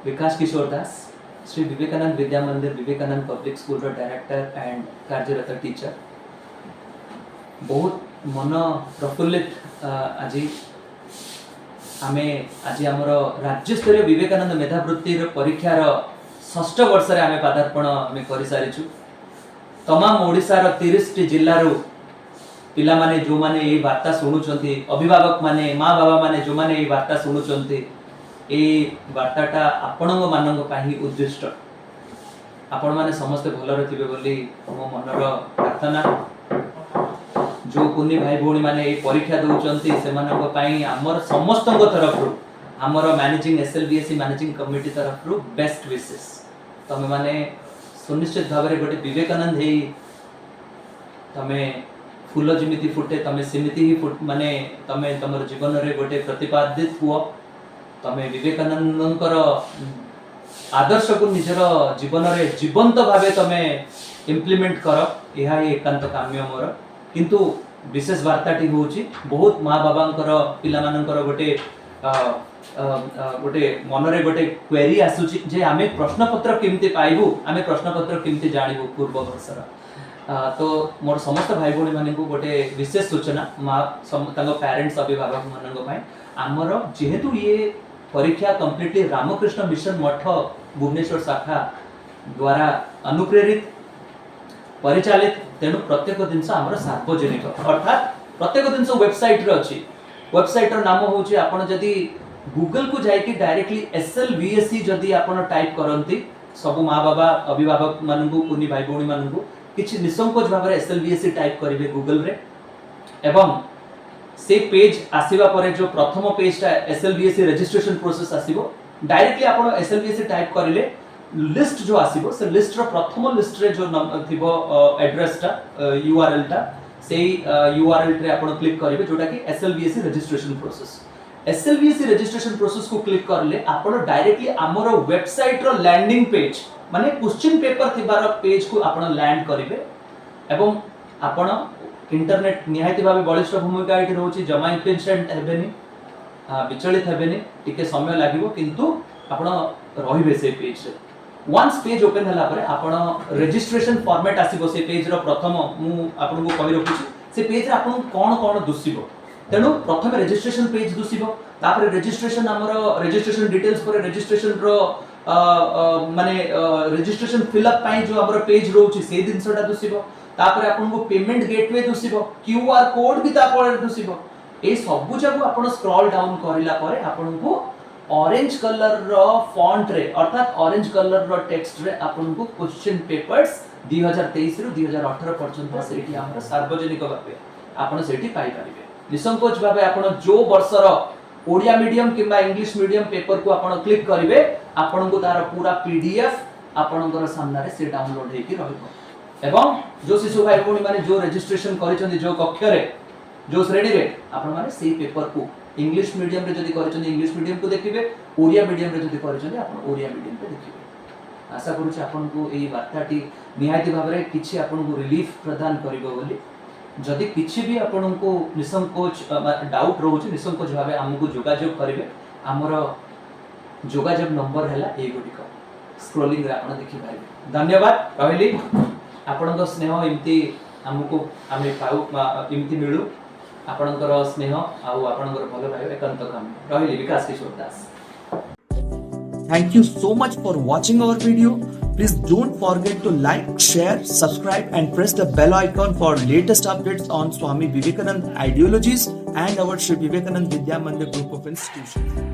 Vikas Kishore Das Shri Vivekananda Vidya Mandir Vivekananda public school director and कार्यरत teacher. बहुत मन प्रफुल्लित आज आमे आज आमर राज्य स्तरीय विवेकानंद मेधावृत्ति परीक्षार 6ठ वर्ष रे आमे पदार्पण आमे करि सारिछु। तमाम ओडिशार 30 टी जिल्लारू पिला माने जो माने ए वार्ता शुणुचंती, अभिभावक माने माँ बाबा माने जो माने ए वार्ता शुणुचंती, ए वार्ताटा आपणंग मानंग पाही उद्दिष्ट। आपण माने समस्त भलरे थिबे बोली मो मनर प्रार्थना। जो कुनी भाई भौणी माने ए परीक्षा दउचंती सेमानंग पाई हमर समस्तंग तरफरु हमर मैनेजिंग एसएलबीएससी मैनेजिंग कमिटी तरफरु बेस्ट विशेस। तमे माने सुनिश्चित भाबरे गोटे विवेकानंद हेई तमे फूल जिमिति फुटे तमे सिमिति ही फुट माने तमे तमर जीवन रे गोटे प्रतिपादित हुओ। तमे विवेकानंदंकर आदर्श को निजर जीवन रे जीवंत भावे तमे इम्प्लीमेंट कर, यह एकांत काम्य मोर। किंतु विशेष वार्ताटी होउची बहुत माँ बाबांकर पिला मानकर गोटे गोटे मनरे गोटे क्वेरी आसुची जे आमे प्रश्न पत्र केमते पाइबु, आमे प्रश्न पत्र केमते जानिबु पूर्व वर्षर। तो मोर समस्त भाई भौणी माने को गोटे विशेष सूचना माँ तांको पेरेंट्स अभिभावक मानंग पय आमर जेहेतु ये परीक्षा कंप्लीटली रामकृष्ण मिशन मठ भुवनेश्वर शाखा द्वारा अनुप्रेरित परिचालित, तेणु प्रत्येक जिनस आमर सार्वजनिक अर्थात प्रत्येक जिनस वेबसाइट रे अछि। वेबसाइट रो नाम होउची आपण जदी गूगल को जाई कि डायरेक्टली एसएलवीएससी जदी आपण टाइप करंती सब माँ बाबा अभिभावक मानंगु कुनी भाई भौणी मानंगु किछि निसंकोच भाबरे एसएलवीएससी टाइप करिवे गूगल रे, एवं से पेज आसीबा परे जो प्रथम पेजटा एसएलवीएससी रजिस्ट्रेशन प्रोसेस आसीबो, डायरेक्टली आपण एसएलवीएससी टाइप करिले लिस्ट जो आसीबो से लिस्ट रो प्रथम लिस्ट रे जो थिबो एड्रेसटा यूआरएल टा सेही यूआरएल रे आपण क्लिक करिवे जोटा कि एसएलवीएससी रजिस्ट्रेशन प्रोसेस। एसएलवीएससी रजिस्ट्रेशन प्रोसेस को क्लिक करले आपण डायरेक्टली हमर वेबसाइट रो लैंडिंग पेज माने क्वेश्चन पेपर थिबार पेज को आपण लैंड करिवे, एवं आपण इंटरनेट निहायती भाबे बलिष्ठ भूमिका एठी रहउची। जमा इंस्टेंट हेबेनी, विचलित हेबेनी, टिके समय लागिवो, किंतु आपण रहिबे से पेज रे। वन्स पेज ओपन हला परे आपण रजिस्ट्रेशन फॉर्मेट आसीबो से पेज रो प्रथम मु आपण को कहि रखुची से पेज रे आपण कोन कोन दुसिबो। तेणु प्रथम रजिस्ट्रेशन पेज दुसिबो, तापर रजिस्ट्रेशन हमर रजिस्ट्रेशन डिटेल्स पर रजिस्ट्रेशन रो माने रजिस्ट्रेशन फिलअप पाई जो हमर पेज रहउची से दिनसटा दुसिबो, तापर आपन को पेमेंट गेटवे दुसिबो, क्यूआर कोड भी तापर दुसिबो। ए सब जगह आपन स्क्रॉल डाउन करिला परे आपन को ऑरेंज कलर रो फॉन्ट रे अर्थात ऑरेंज कलर रो टेक्स्ट रे आपन को क्वेश्चन पेपर्स 2023 रु 2018 पर्यंत सेठी हमर सार्वजनिक भाबे आपन सेठी पाई परिबे। निसंकोच भाबे आपन जो वर्षर ओडिया मीडियम किंबा इंग्लिश मीडियम पेपर को आपन क्लिक करिवे आपन को तार पूरा पीडीएफ आपनकर सामने रे से डाउनलोड हेकी रहइबो। एवं जो शिशु भाई भौणी माने जो रजिस्ट्रेशन करिसथि जो कक्ष रे जो श्रेणी रे आपन माने सेही पेपर को इंग्लिश मीडियम रे जदी करिसथि इंग्लिश मीडियम को देखिबे, ओडिया मीडियम रे जदी करिसथि आपन ओडिया मीडियम पे देखिबे। आशा करूछि आपन को एही वार्ताटी निहायती भाबरे किछि आपन को रिलीफ प्रदान करिवो बोली। जदि किछि भी आपन को निसंकोच डाउट रहउछि निसंकोच भाबे हमकु जोगाजोग करिवे। हमर जोगाजोग नंबर हैला ए गुटिका स्क्रोलिंग रे आपन देखि पाइबे। धन्यवाद रहली। आपनक स्नेह इमती हमकु आमे पाउ इमती मिलु। आपनकर स्नेह आउ आपनकर भलो भाई एकांत काम रहली। विकास किशोर दास। Thank you so much for watching our video. Please don't forget to like, share, subscribe and press the bell icon for latest updates on Swami Vivekananda ideologies and our Sri Vivekananda Vidya Mandir group of institutions.